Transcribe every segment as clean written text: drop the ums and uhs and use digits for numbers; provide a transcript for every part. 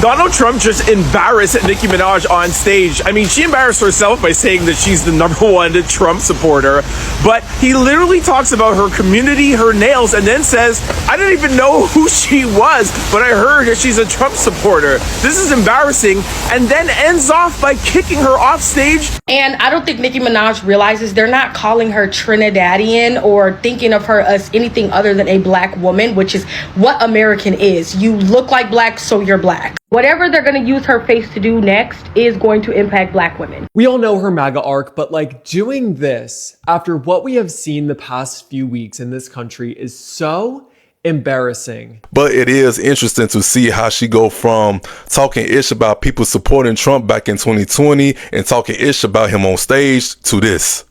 Donald Trump just embarrassed Nicki Minaj on stage. I mean, she embarrassed herself by saying that she's the #1 Trump supporter, but he literally talks about her community, her nails, and then says, I didn't even know who she was, but I heard that she's a Trump supporter. This is embarrassing, and then ends off by kicking her off stage. And I don't think Nicki Minaj realizes they're not calling her Trinidadian or thinking of her as anything other than a black woman, which is what American is. You look like black, so you're black. Whatever they're going to use her face to do next is going to impact black women. We all know her MAGA arc, but like doing this after what we have seen the past few weeks in this country is so embarrassing. But it is interesting to see how she go from talking ish about people supporting Trump back in 2020 and talking ish about him on stage to this.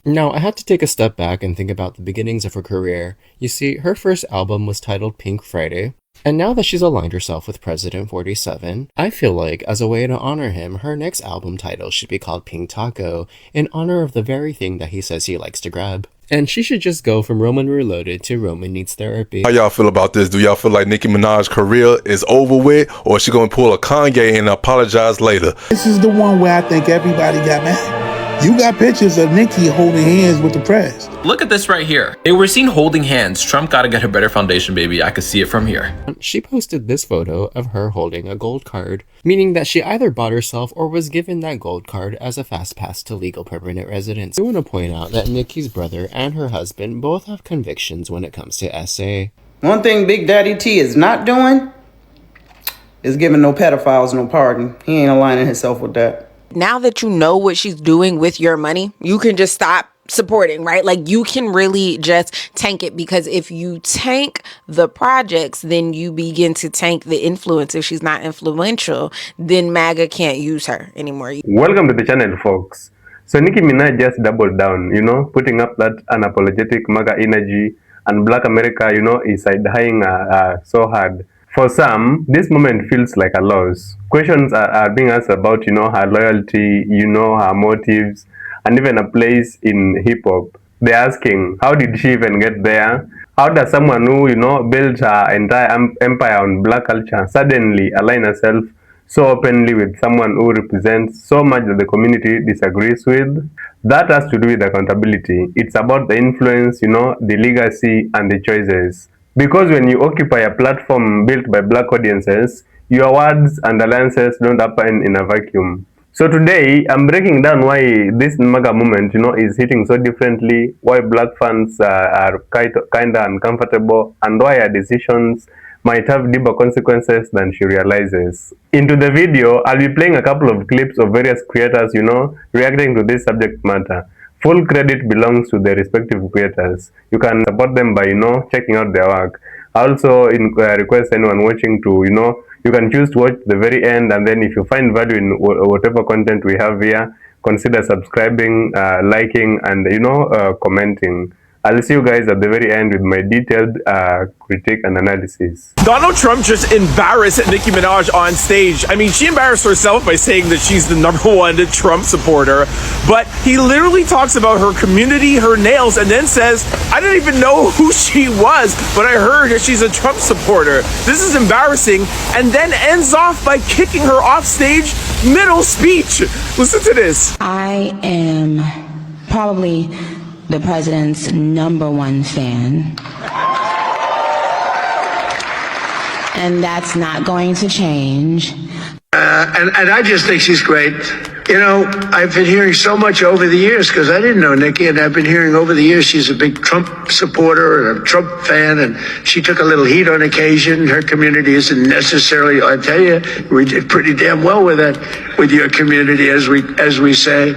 Now, I had to take a step back and think about the beginnings of her career. You see, her first album was titled Pink Friday. And now that she's aligned herself with President 47, I feel like, as a way to honor him, her next album title should be called Pink Taco, in honor of the very thing that he says he likes to grab. And she should just go from Roman Reloaded to Roman Needs Therapy. How y'all feel about this? Do y'all feel like Nicki Minaj's career is over with, or is she gonna pull a Kanye and apologize later? This is the one where I think everybody got mad. You got pictures of Nicki holding hands with the press. Look at this right here. They were seen holding hands. Trump gotta get her better foundation, baby. I could see it from here. She posted this photo of her holding a gold card, meaning that she either bought herself or was given that gold card as a fast pass to legal permanent residence. I want to point out that Nicki's brother and her husband both have convictions when it comes to SA. One thing Big Daddy T is not doing is giving no pedophiles no pardon. He ain't aligning himself with that. Now that you know what she's doing with your money, you can just stop supporting, right? Like, you can really just tank it, because if you tank the projects, then you begin to tank the influence. If she's not influential, then MAGA can't use her anymore. Welcome to the channel, folks. So Nicki Minaj just doubled down, putting up that unapologetic MAGA energy, and Black America, is side-eyeing so hard. For some, this moment feels like a loss. Questions are being asked about, her loyalty, her motives, and even a place in hip-hop. They're asking, how did she even get there? How does someone who, built her entire empire on black culture suddenly align herself so openly with someone who represents so much that the community disagrees with? That has to do with accountability. It's about the influence, the legacy, and the choices. Because when you occupy a platform built by black audiences, your words and alliances don't happen in a vacuum. So today, I'm breaking down why this MAGA movement, is hitting so differently, why black fans are kind of uncomfortable, and why her decisions might have deeper consequences than she realizes. Into the video, I'll be playing a couple of clips of various creators, reacting to this subject matter. Full credit belongs to their respective creators. You can support them by, checking out their work. I also request anyone watching to, you can choose to watch the very end, and then if you find value in whatever content we have here, consider subscribing, liking, and, commenting. I'll see you guys at the very end with my detailed critique and analysis. Donald Trump just embarrassed Nicki Minaj on stage. I mean, she embarrassed herself by saying that she's the #1 Trump supporter, but he literally talks about her community, her nails, and then says, I didn't even know who she was, but I heard that she's a Trump supporter. This is embarrassing, and then ends off by kicking her off stage middle speech. Listen to this. I am probably the president's #1 fan. And that's not going to change. And I just think she's great. I've been hearing so much over the years, because I didn't know Nicki, and I've been hearing over the years she's a big Trump supporter and a Trump fan, and she took a little heat on occasion. Her community isn't necessarily, I tell you, we did pretty damn well with that, with your community, as we say.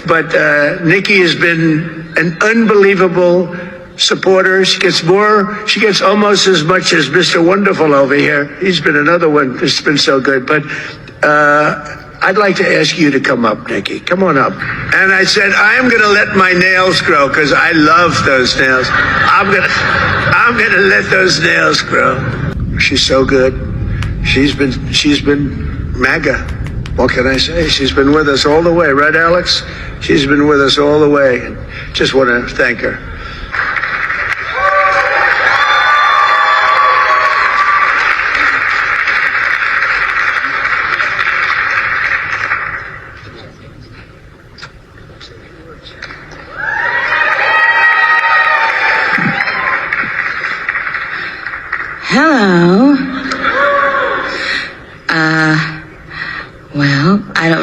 But Nicki has been an unbelievable supporter. She gets almost as much as Mr. Wonderful over here. He's been another one that's been so good. But I'd like to ask you to come up, Nicki. Come on up. And I said, I am going to let my nails grow, because I love those nails. I'm gonna let those nails grow. She's so good. She's been MAGA. What can I say? She's been with us all the way, right, Alex? She's been with us all the way. Just want to thank her.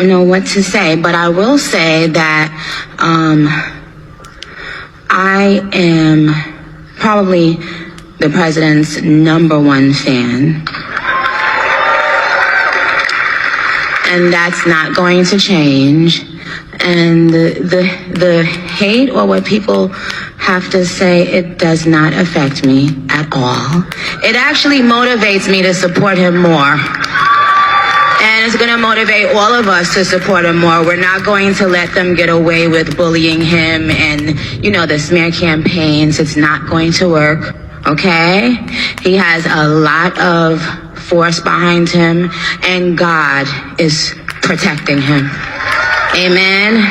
don't know what to say, but I will say that I am probably the president's #1 fan. And that's not going to change. And the hate or what people have to say, it does not affect me at all. It actually motivates me to support him more. And it's going to motivate all of us to support him more. We're not going to let them get away with bullying him and, you know, the smear campaigns. It's not going to work, okay? He has a lot of force behind him, and God is protecting him. Amen.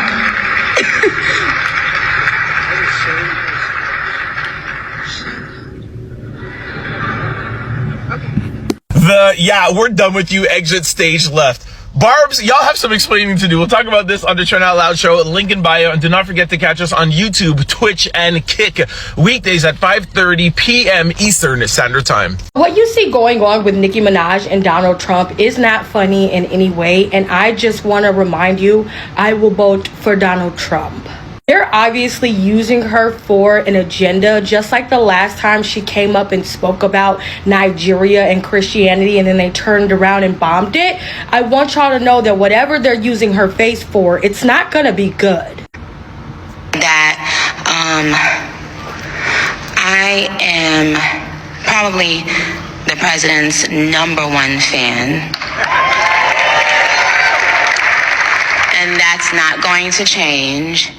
We're done with you. Exit stage left. Barbs, y'all have some explaining to do. We'll talk about this on the Trend Out Loud show, link in bio, and do not forget to catch us on YouTube, Twitch, and Kick weekdays at 5:30 p.m. Eastern Standard Time. What you see going on with Nicki Minaj and Donald Trump is not funny in any way, and I just want to remind you, I will vote for Donald Trump. They're obviously using her for an agenda, just like the last time she came up and spoke about Nigeria and Christianity, and then they turned around and bombed it. I want y'all to know that whatever they're using her face for, it's not gonna be good. That I am probably the president's #1 fan. And that's not going to change.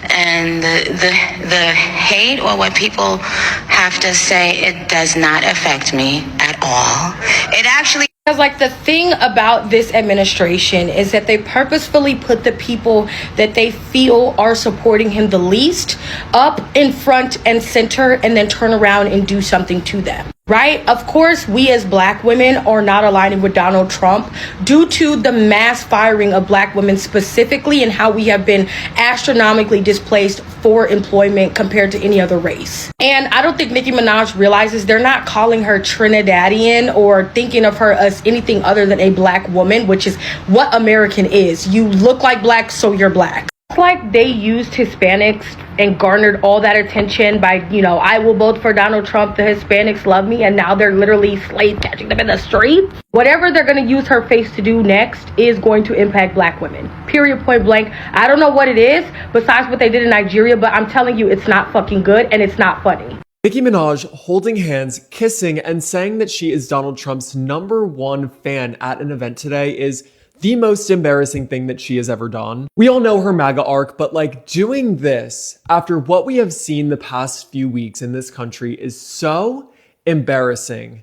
And the hate or what people have to say, it does not affect me at all. It actually... Because like the thing about this administration is that they purposefully put the people that they feel are supporting him the least up in front and center, and then turn around and do something to them. Right? Of course, we as black women are not aligning with Donald Trump due to the mass firing of black women specifically, and how we have been astronomically displaced for employment compared to any other race. And I don't think Nicki Minaj realizes they're not calling her Trinidadian or thinking of her as anything other than a black woman, which is what American is. You look like black, so you're black. It's like they used Hispanics and garnered all that attention by, you know, I will vote for Donald Trump, the Hispanics love me, and now they're literally slave catching them in the streets. Whatever they're going to use her face to do next is going to impact black women. Period, point blank. I don't know what it is besides what they did in Nigeria, but I'm telling you, it's not fucking good and it's not funny. Nicki Minaj holding hands, kissing, and saying that she is Donald Trump's #1 fan at an event today is the most embarrassing thing that she has ever done. We all know her MAGA arc, but like doing this after what we have seen the past few weeks in this country is so embarrassing.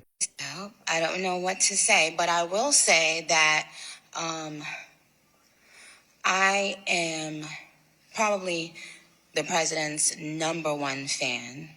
I don't know what to say, but I will say that I am probably the president's #1 fan.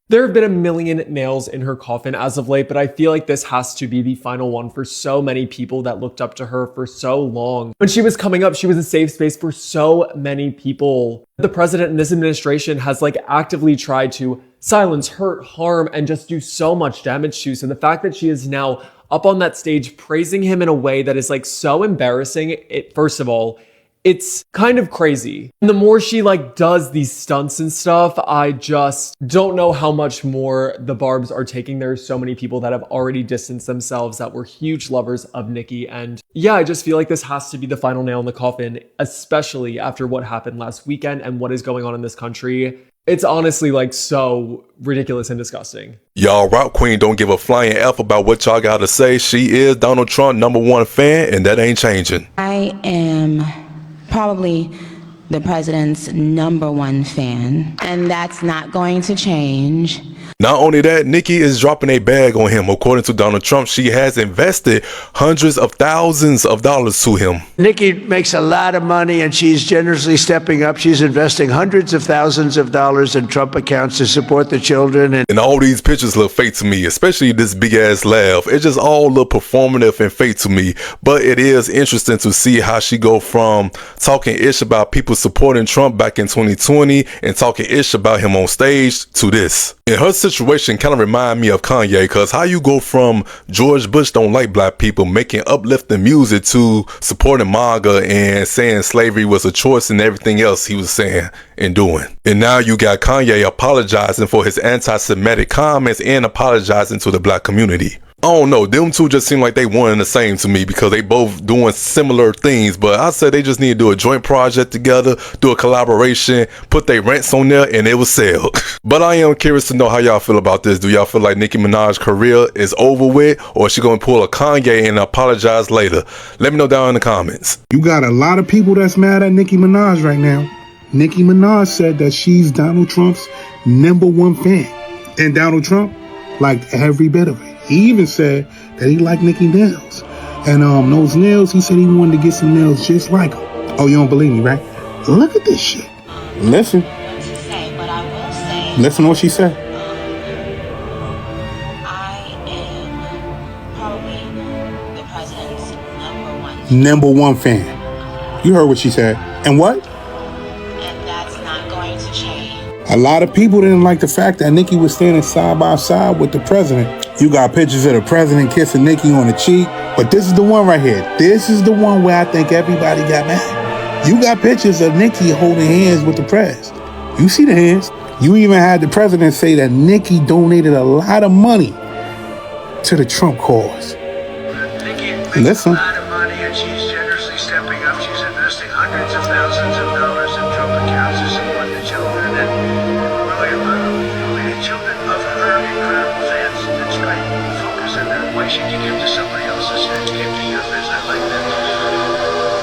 There have been a million nails in her coffin as of late, but I feel like this has to be the final one for so many people that looked up to her for so long. When she was coming up, she was a safe space for so many people. The president and this administration has like actively tried to silence, hurt, harm, and just do so much damage to. So the fact that she is now up on that stage praising him in a way that is like so embarrassing, first of all, it's kind of crazy. And the more she like does these stunts and stuff, I just don't know how much more the Barbs are taking. There are so many people that have already distanced themselves that were huge lovers of Nicki. And yeah, I just feel like this has to be the final nail in the coffin, especially after what happened last weekend and what is going on in this country. It's honestly like so ridiculous and disgusting. Y'all, Rock Queen don't give a flying F about what y'all gotta say. She is Donald Trump #1 fan, and that ain't changing. I am probably the president's #1 fan, and that's not going to change. Not only that, Nicki is dropping a bag on him. According to Donald Trump, she has invested hundreds of thousands of dollars to him. Nicki makes a lot of money, and she's generously stepping up. She's investing hundreds of thousands of dollars in Trump accounts to support the children. And all these pictures look fake to me, especially this big ass laugh. It just all look performative and fake to me. But it is interesting to see how she go from talking ish about people supporting Trump back in 2020 and talking ish about him on stage to this. And her situation kind of remind me of Kanye, cause how you go from George Bush don't like black people making uplifting music to supporting MAGA and saying slavery was a choice and everything else he was saying and doing. And now you got Kanye apologizing for his anti-Semitic comments and apologizing to the black community. I don't know, them two just seem like they one and the same to me because they both doing similar things, but I said they just need to do a joint project together, do a collaboration, put their rents on there, and it will sell. But I am curious to know how y'all feel about this. Do y'all feel like Nicki Minaj's career is over with, or is she gonna pull a Kanye and apologize later? Let me know down in the comments. You got a lot of people that's mad at Nicki Minaj right now. Nicki Minaj said that she's Donald Trump's #1 fan. And Donald Trump liked every bit of it. He even said that he liked Nicki nails. And those nails, he said he wanted to get some nails just like them. Oh, you don't believe me, right? Look at this shit. Listen. Listen to what she said. I am probably the president's #1 fan. You heard what she said. And what? And that's not going to change. A lot of people didn't like the fact that Nicki was standing side by side with the president. You got pictures of the president kissing Nicki on the cheek, but this is the one right here. This is the one where I think everybody got mad. You got pictures of Nicki holding hands with the press. You see the hands. You even had the president say that Nicki donated a lot of money to the Trump cause. Listen. A lot of money, and she's generously stepping up. She's investing hundreds of thousands of dollars in Trump accounts to support the children, and really the children of her incredible fans. That's great. Focus on that. Why should you give to somebody else's fans? Give to your fans. I like that.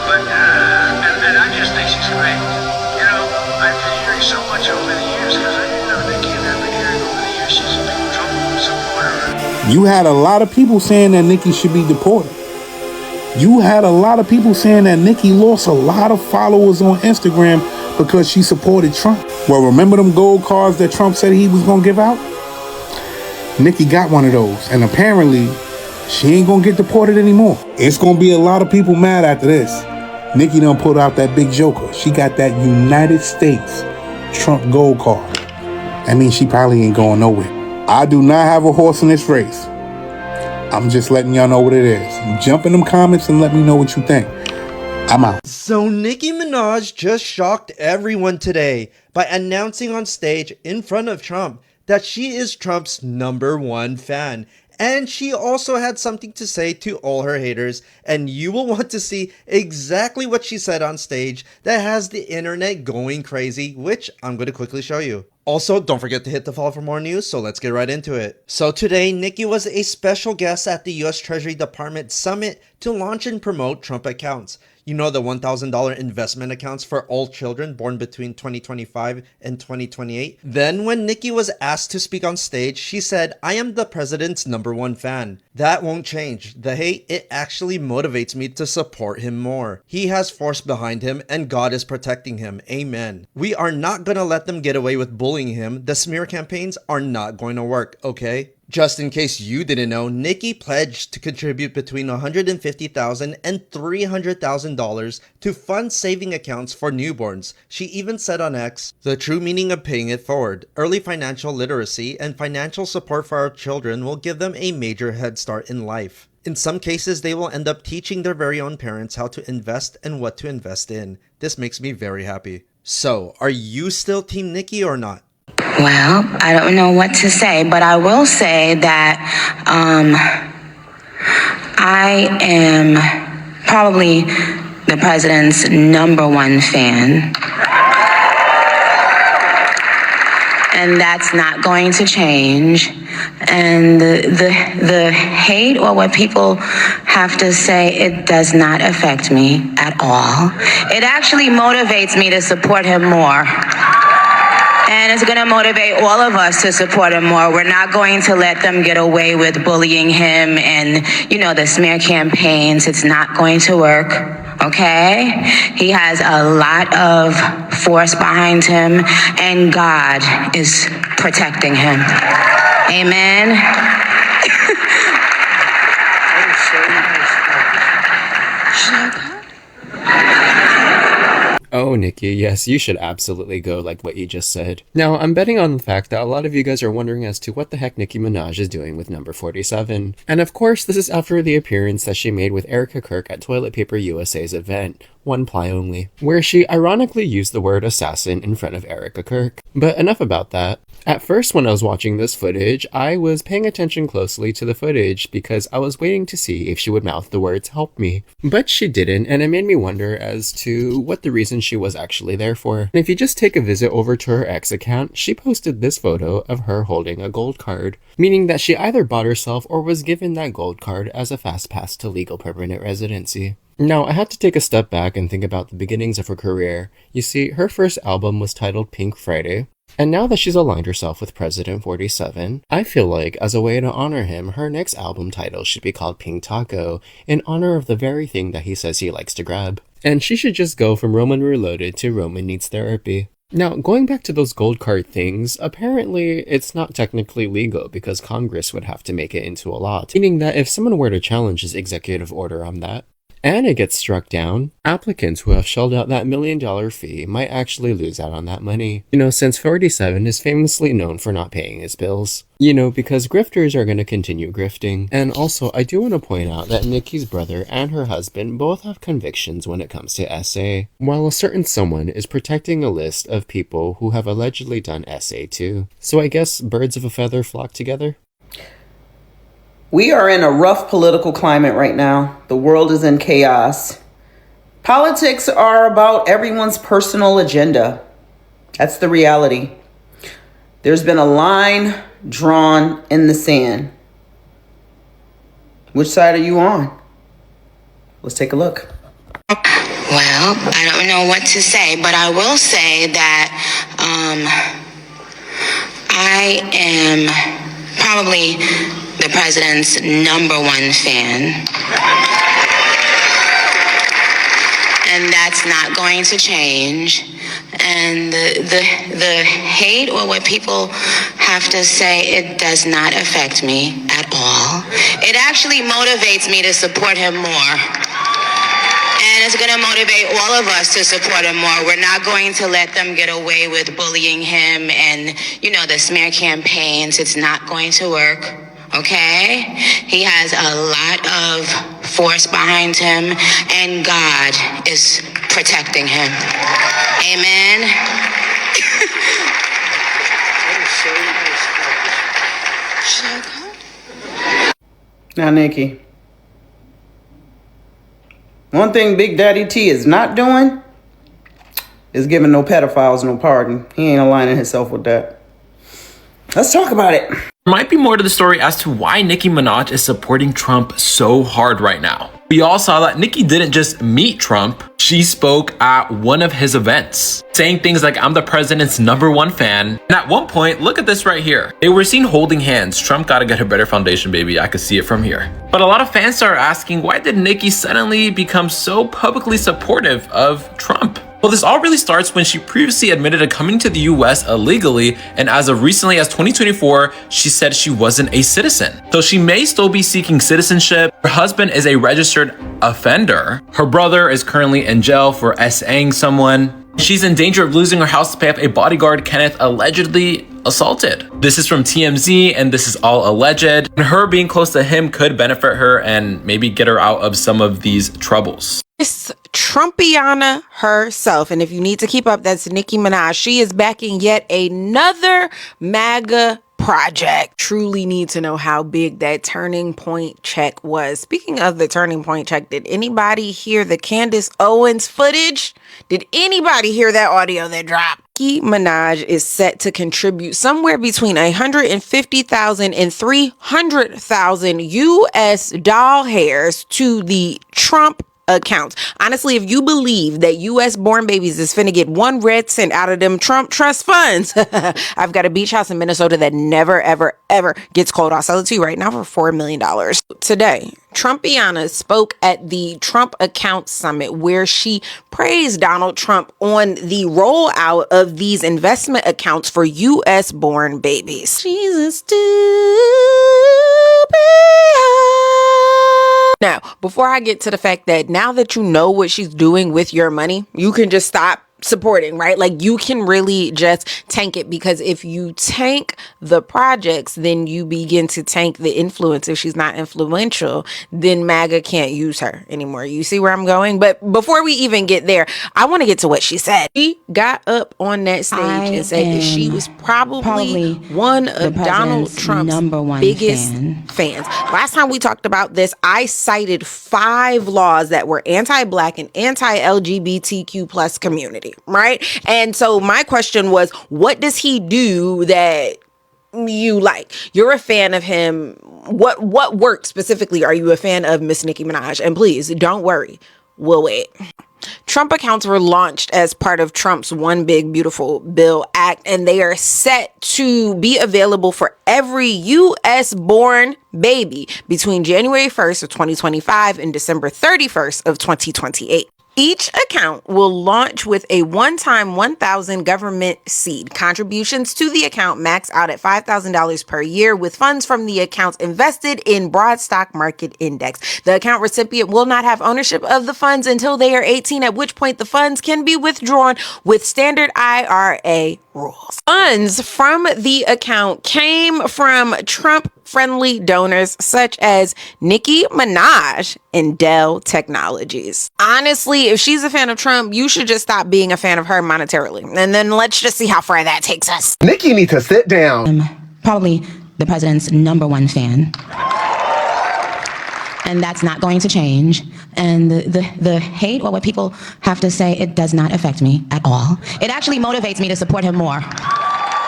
But and I just think she's great. You know, I've been hearing so much over the years because I didn't know Nicki, and I've been hearing over the years she's a big Trump supporter. You had a lot of people saying that Nicki should be deported. You had a lot of people saying that Nicki lost a lot of followers on Instagram because she supported Trump. Well, remember them gold cards that Trump said he was going to give out? Nicki got one of those, and apparently she ain't going to get deported anymore. It's going to be a lot of people mad after this. Nicki done put out that big joker. She got that United States Trump gold card. That means she probably ain't going nowhere. I do not have a horse in this race. I'm just letting y'all know what it is. Jump in them comments and let me know what you think. I'm out. So Nicki Minaj just shocked everyone today by announcing on stage in front of Trump that she is Trump's #1 fan. And she also had something to say to all her haters, and you will want to see exactly what she said on stage that has the internet going crazy, which I'm going to quickly show you. Also, don't forget to hit the follow for more news, so let's get right into it. So today, Nicki was a special guest at the US Treasury Department Summit to launch and promote Trump accounts. You know, the $1,000 investment accounts for all children born between 2025 and 2028. Then when Nicki was asked to speak on stage, she said, "I am the president's #1 fan. That won't change. The hate, it actually motivates me to support him more. He has force behind him and God is protecting him. Amen. We are not gonna let them get away with bullying him. The smear campaigns are not going to work, okay?" Just in case you didn't know, Nicki pledged to contribute between $150,000 and $300,000 to fund saving accounts for newborns. She even said on X, "The true meaning of paying it forward. Early financial literacy and financial support for our children will give them a major head start in life. In some cases, they will end up teaching their very own parents how to invest and what to invest in. This makes me very happy." So, are you still Team Nicki or not? Well, I don't know what to say, but I will say that I am probably the president's #1 fan. And that's not going to change. And the hate or what people have to say, it does not affect me at all. It actually motivates me to support him more. And it's going to motivate all of us to support him more. We're not going to let them get away with bullying him and, the smear campaigns. It's not going to work, okay? He has a lot of force behind him, and God is protecting him. Amen. Oh, Nikki, yes, you should absolutely go like what you just said. Now, I'm betting on the fact that a lot of you guys are wondering as to what the heck Nicki Minaj is doing with number 47. And of course, this is after the appearance that she made with Erica Kirk at Toilet Paper USA's event, One Ply Only, where she ironically used the word assassin in front of Erica Kirk. But enough about that. At first, when I was watching this footage, I was paying attention closely to the footage because I was waiting to see if she would mouth the words "help me." But she didn't, and it made me wonder as to what the reason she was actually there for. And if you just take a visit over to her X account, she posted this photo of her holding a gold card, meaning that she either bought herself or was given that gold card as a fast pass to legal permanent residency. Now, I had to take a step back and think about the beginnings of her career. You see, her first album was titled Pink Friday. And now that she's aligned herself with President 47, I feel like, as a way to honor him, her next album title should be called Pink Taco, in honor of the very thing that he says he likes to grab. And she should just go from Roman Reloaded to Roman Needs Therapy. Now, going back to those gold card things, apparently it's not technically legal because Congress would have to make it into a law, meaning that if someone were to challenge his executive order on that, and it gets struck down, applicants who have shelled out that $1 million fee might actually lose out on that money. Since 47 is famously known for not paying his bills. Because grifters are going to continue grifting. And also, I do want to point out that Nicki's brother and her husband both have convictions when it comes to SA, while a certain someone is protecting a list of people who have allegedly done SA too. So I guess birds of a feather flock together? We are in a rough political climate right now. The world is in chaos. Politics are about everyone's personal agenda. That's the reality. There's been a line drawn in the sand. Which side are you on? Let's take a look. Well, I don't know what to say, but I will say that I am probably the president's number one fan. And that's not going to change. And the hate or what people have to say, it does not affect me at all. It actually motivates me to support him more. And it's going to motivate all of us to support him more. We're not going to let them get away with bullying him and, the smear campaigns. It's not going to work. Okay? He has a lot of force behind him, and God is protecting him. Amen. Now, Nikki, one thing Big Daddy T is not doing is giving no pedophiles no pardon. He ain't aligning himself with that. Let's talk about it. There might be more to the story as to why Nicki Minaj is supporting Trump so hard right now. We all saw that Nicki didn't just meet Trump, she spoke at one of his events, saying things like, "I'm the president's number one fan." And at one point, look at this right here. They were seen holding hands. Trump gotta get a better foundation, baby. I could see it from here. But a lot of fans are asking, why did Nicki suddenly become so publicly supportive of Trump? Well, this all really starts when she previously admitted to coming to the US illegally, and as of recently as 2024, she said she wasn't a citizen. So she may still be seeking citizenship. Her husband is a registered offender. Her brother is currently in jail for SAing someone. She's in danger of losing her house to pay off a bodyguard Kenneth allegedly assaulted. This is from TMZ, and this is all alleged. And her being close to him could benefit her and maybe get her out of some of these troubles. It's Trumpiana herself. And if you need to keep up, that's Nicki Minaj. She is backing yet another MAGA project. Truly need to know how big that turning point check was. Speaking of the turning point check, did anybody hear the Candace Owens footage? Did anybody hear that audio that dropped? Nicki Minaj is set to contribute somewhere between 150,000 and 300,000 US doll hairs to the Trump accounts. Honestly, if you believe that US born babies is finna get 1 red cent out of them Trump trust funds, I've got a beach house in Minnesota that never, ever, ever gets cold. I'll sell it to you right now for $4 million. Today, Trumpiana spoke at the Trump Account Summit where she praised Donald Trump on the rollout of these investment accounts for US born babies. She's a stupid. Now, before I get to the fact that now that you know what she's doing with your money, you can just stop supporting, right? Like you can really just tank it, because if you tank the projects, then you begin to tank the influence. If she's not influential, then MAGA can't use her anymore. You see where I'm going? But before we even get there, I want to get to what she said. She got up on that stage and said that she was probably one of Donald Trump's biggest fans. Last time we talked about this, I cited 5 laws that were anti-Black and anti-LGBTQ plus community, right? And so my question was, what does he do that you like? You're a fan of him. What work specifically are you a fan of Miss Nicki Minaj? And please don't worry, we'll wait. Trump accounts were launched as part of Trump's One Big Beautiful Bill Act, and they are set to be available for every U.S. born baby between January 1st of 2025 and December 31st of 2028. Each account will launch with a one-time $1,000 government seed. Contributions to the account max out at $5,000 per year, with funds from the accounts invested in broad stock market index. The account recipient will not have ownership of the funds until they are 18, at which point the funds can be withdrawn with standard IRA rules. Funds from the account came from Trump-friendly donors such as Nicki Minaj and Dell Technologies. Honestly, if she's a fan of Trump, you should just stop being a fan of her monetarily. And then let's just see how far that takes us. Nicki needs to sit down. Probably the president's #1 fan. And that's not going to change. And the hate or what people have to say, it does not affect me at all. It actually motivates me to support him more.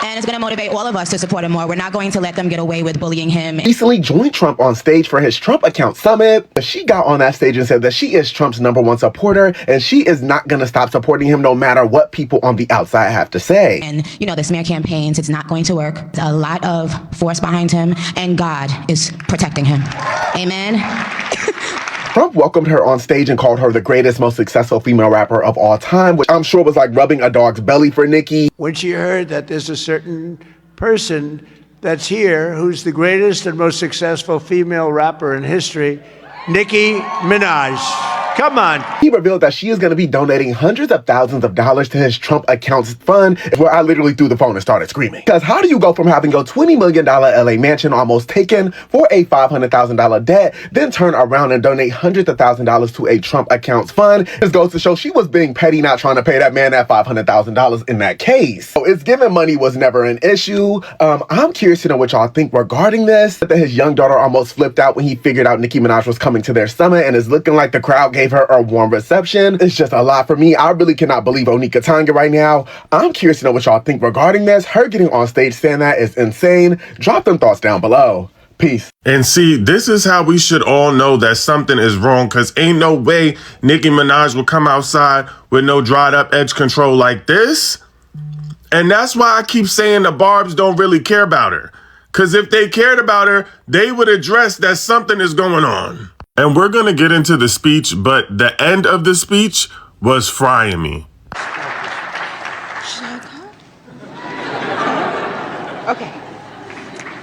And it's going to motivate all of us to support him more. We're not going to let them get away with bullying him. Recently joined Trump on stage for his Trump account summit. She got on that stage and said that she is Trump's #1 supporter, and she is not going to stop supporting him no matter what people on the outside have to say. And, you know, the smear campaigns, it's not going to work. There's a lot of force behind him, and God is protecting him. Amen. Trump welcomed her on stage and called her the greatest, most successful female rapper of all time, which I'm sure was like rubbing a dog's belly for Nicki. When she heard that there's a certain person that's here who's the greatest and most successful female rapper in history, Nicki Minaj. Come on. He revealed that she is going to be donating hundreds of thousands of dollars to his Trump account's fund, where I literally threw the phone and started screaming. Because how do you go from having your $20 million LA mansion almost taken for a $500,000 debt, then turn around and donate hundreds of thousands of dollars to a Trump account's fund? This goes to show she was being petty, not trying to pay that man that $500,000 in that case. So it's given money was never an issue. I'm curious to know what y'all think regarding this. That his young daughter almost flipped out when he figured out Nicki Minaj was coming to their summit, and is looking like the crowd gave her a warm reception. It's just a lot for me. I really cannot believe Onika Tanya right now. I'm curious to know what y'all think regarding this. Her getting on stage saying that is insane. Drop them thoughts down below. Peace. And see, this is how we should all know that something is wrong, because ain't no way Nicki Minaj will come outside with no dried up edge control like this. And that's why I keep saying the Barbs don't really care about her. Because if they cared about her, they would address that something is going on. And we're going to get into the speech, but the end of the speech was frying me. Should I go? Okay.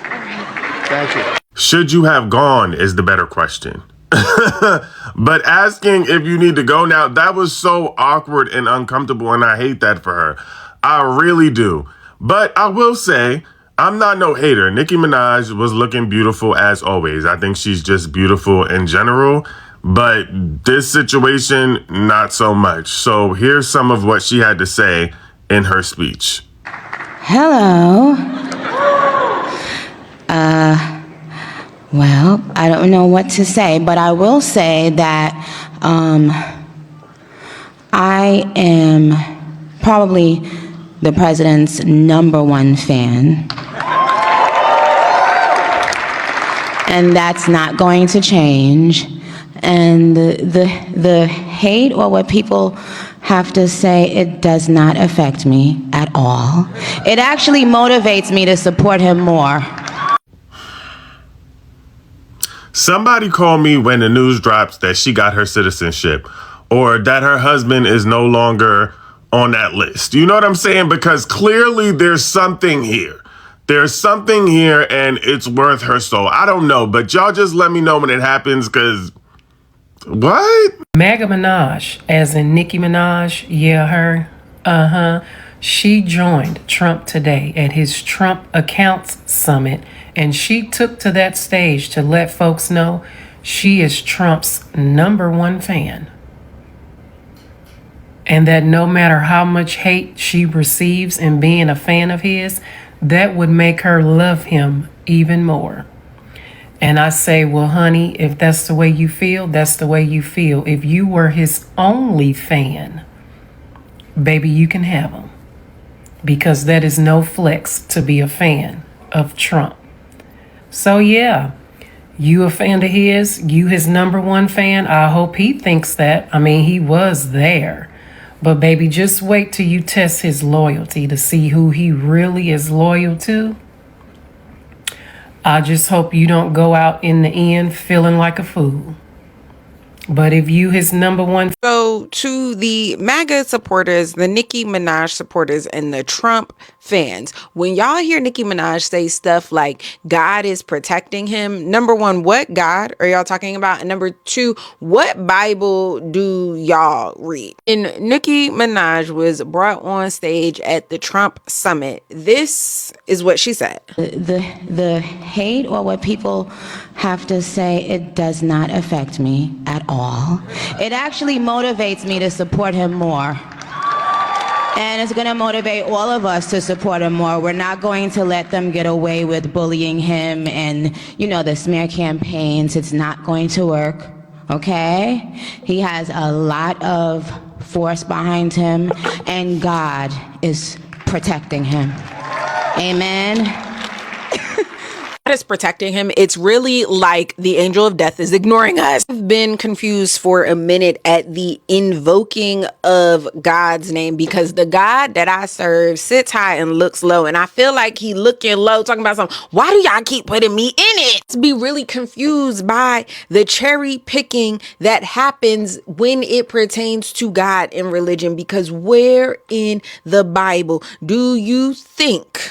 All right. Thank you. Should you have gone is the better question. But asking if you need to go now, that was so awkward and uncomfortable, and I hate that for her. I really do. But I will say, I'm not no hater. Nicki Minaj was looking beautiful as always. I think she's just beautiful in general. But this situation, not so much. So here's some of what she had to say in her speech. Hello. Well, I don't know what to say, but I will say that I am probably the president's #1 fan. And that's not going to change. And the hate or what people have to say, it does not affect me at all. It actually motivates me to support him more. Somebody call me when the news drops that she got her citizenship, or that her husband is no longer on that list. You know what I'm saying? Because clearly there's something here. There's something here, and it's worth her soul. I don't know, but y'all just let me know when it happens, because what? MAGA Minaj, as in Nicki Minaj, yeah, her. She joined Trump today at his Trump Accounts Summit, and she took to that stage to let folks know she is Trump's #1 fan. And that no matter how much hate she receives in being a fan of his, that would make her love him even more. And I say, well, honey, if that's the way you feel, that's the way you feel. If you were his only fan, baby, you can have him. Because that is no flex to be a fan of Trump. So yeah, you a fan of his, you his #1 fan. I hope he thinks that. I mean, he was there. But baby, just wait till you test his loyalty to see who he really is loyal to. I just hope you don't go out in the end feeling like a fool. But if you his #1... So to the MAGA supporters, the Nicki Minaj supporters, and the Trump fans, when y'all hear Nicki Minaj say stuff like God is protecting him, #1, what God are y'all talking about? And #2, what Bible do y'all read? And Nicki Minaj was brought on stage at the Trump summit. This is what she said. The hate or what people have to say, it does not affect me at all. It actually motivates me to support him more. And it's going to motivate all of us to support him more. We're not going to let them get away with bullying him and, the smear campaigns. It's not going to work, okay? He has a lot of force behind him, and God is protecting him. Amen. Is protecting him. It's really like the angel of death is ignoring us. I've been confused for a minute at the invoking of God's name, because the God that I serve sits high and looks low, and I feel like he looking low talking about something. Why do y'all keep putting me in it? To be really confused by the cherry picking that happens when it pertains to God and religion, because where in the Bible do you think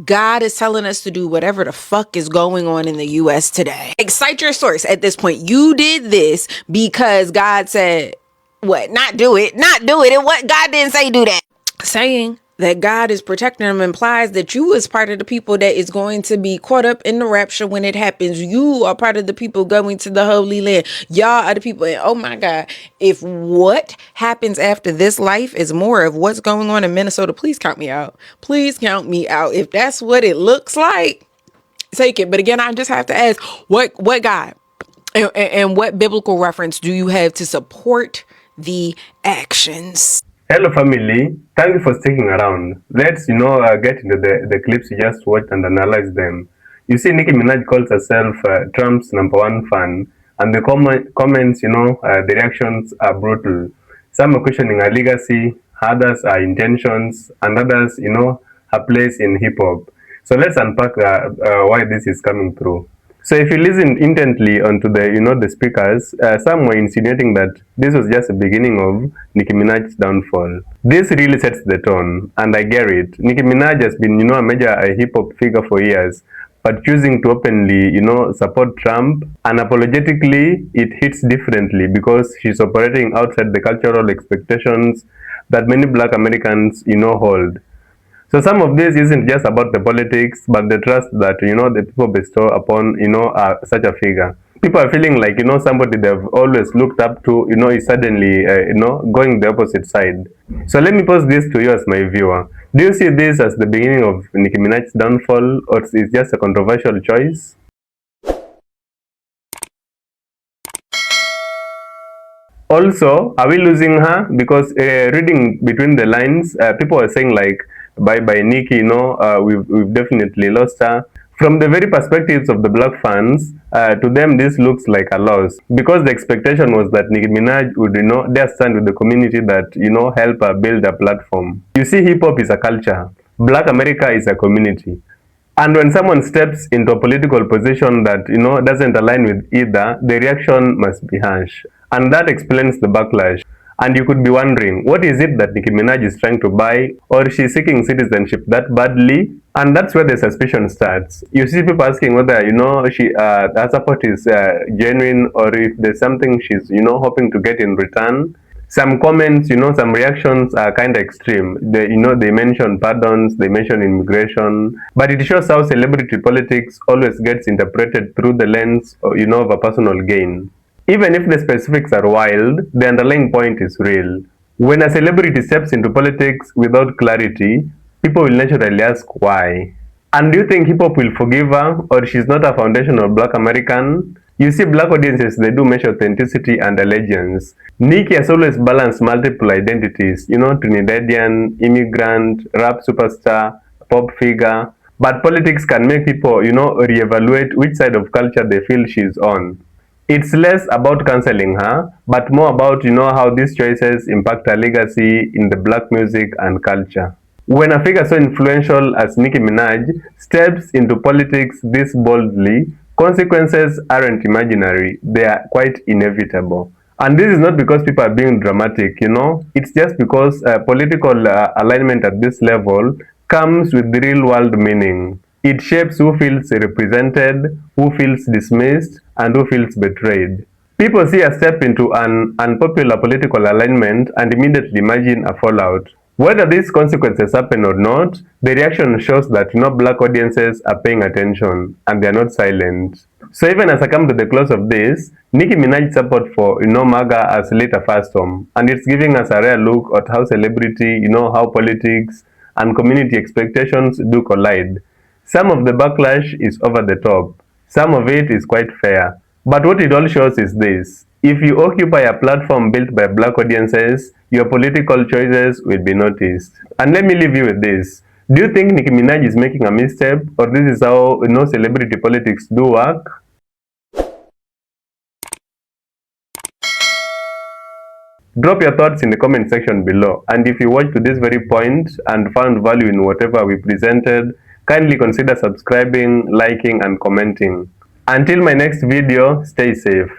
God is telling us to do whatever the fuck is going on in the US today? Like, cite your source at this point. You did this because God said, what? Not do it. And what? God didn't say do that. Saying that God is protecting them implies that you is part of the people that is going to be caught up in the rapture when it happens. You are part of the people going to the Holy Land. Y'all are the people. And oh my God, if what happens after this life is more of what's going on in Minnesota, please count me out. Please count me out. If that's what it looks like, take it. But again, I just have to ask, what God and what biblical reference do you have to support the actions? Hello family, thank you for sticking around. Let's get into the clips you just watched and analyze them. You see, Nicki Minaj calls herself Trump's #1 fan, and the comments, the reactions are brutal. Some are questioning her legacy, others are intentions, and others, her place in hip hop. So let's unpack why this is coming through. So if you listen intently onto the speakers, some were insinuating that this was just the beginning of Nicki Minaj's downfall. This really sets the tone, and I get it. Nicki Minaj has been, a major hip-hop figure for years, but choosing to openly, support Trump, unapologetically, it hits differently because she's operating outside the cultural expectations that many Black Americans, hold. So some of this isn't just about the politics, but the trust that, the people bestow upon, such a figure. People are feeling like, somebody they've always looked up to, is suddenly, going the opposite side. So let me pose this to you as my viewer. Do you see this as the beginning of Nicki Minaj's downfall, or is it just a controversial choice? Also, are we losing her? Because reading between the lines, people are saying like, bye Nicki, we've definitely lost her. From the very perspectives of the Black fans, to them this looks like a loss, because the expectation was that Nicki Minaj would, dare stand with the community that, help her build a platform. You see, hip hop is a culture. Black America is a community. And when someone steps into a political position that, doesn't align with either, the reaction must be harsh. And that explains the backlash. And you could be wondering, what is it that Nicki Minaj is trying to buy, or is she seeking citizenship that badly? And that's where the suspicion starts. You see people asking whether, her support is genuine, or if there's something she's, hoping to get in return. Some comments, some reactions are kind of extreme. They mention pardons, they mention immigration, but it shows how celebrity politics always gets interpreted through the lens, of a personal gain. Even if the specifics are wild, the underlying point is real. When a celebrity steps into politics without clarity, people will naturally ask why. And do you think hip hop will forgive her, or she's not a foundational black American? You see, black audiences, they do measure authenticity and allegiance. Nicki has always balanced multiple identities, Trinidadian, immigrant, rap superstar, pop figure. But politics can make people, reevaluate which side of culture they feel she's on. It's less about canceling her, but more about, how these choices impact her legacy in the black music and culture. When a figure so influential as Nicki Minaj steps into politics this boldly, consequences aren't imaginary, they are quite inevitable. And this is not because people are being dramatic, it's just because political alignment at this level comes with real world meaning. It shapes who feels represented, who feels dismissed, and who feels betrayed. People see a step into an unpopular political alignment and immediately imagine a fallout. Whether these consequences happen or not, the reaction shows that black audiences are paying attention and they are not silent. So even as I come to the close of this, Nicki Minaj's support for MAGA has lit a firestorm, and it's giving us a rare look at how celebrity, how politics and community expectations do collide. Some of the backlash is over the top. Some of it is quite fair. But what it all shows is this. If you occupy a platform built by black audiences, your political choices will be noticed. And let me leave you with this. Do you think Nicki Minaj is making a misstep, or this is how celebrity politics do work? Drop your thoughts in the comment section below. And if you watched to this very point and found value in whatever we presented, kindly consider subscribing, liking, and commenting. Until my next video, stay safe.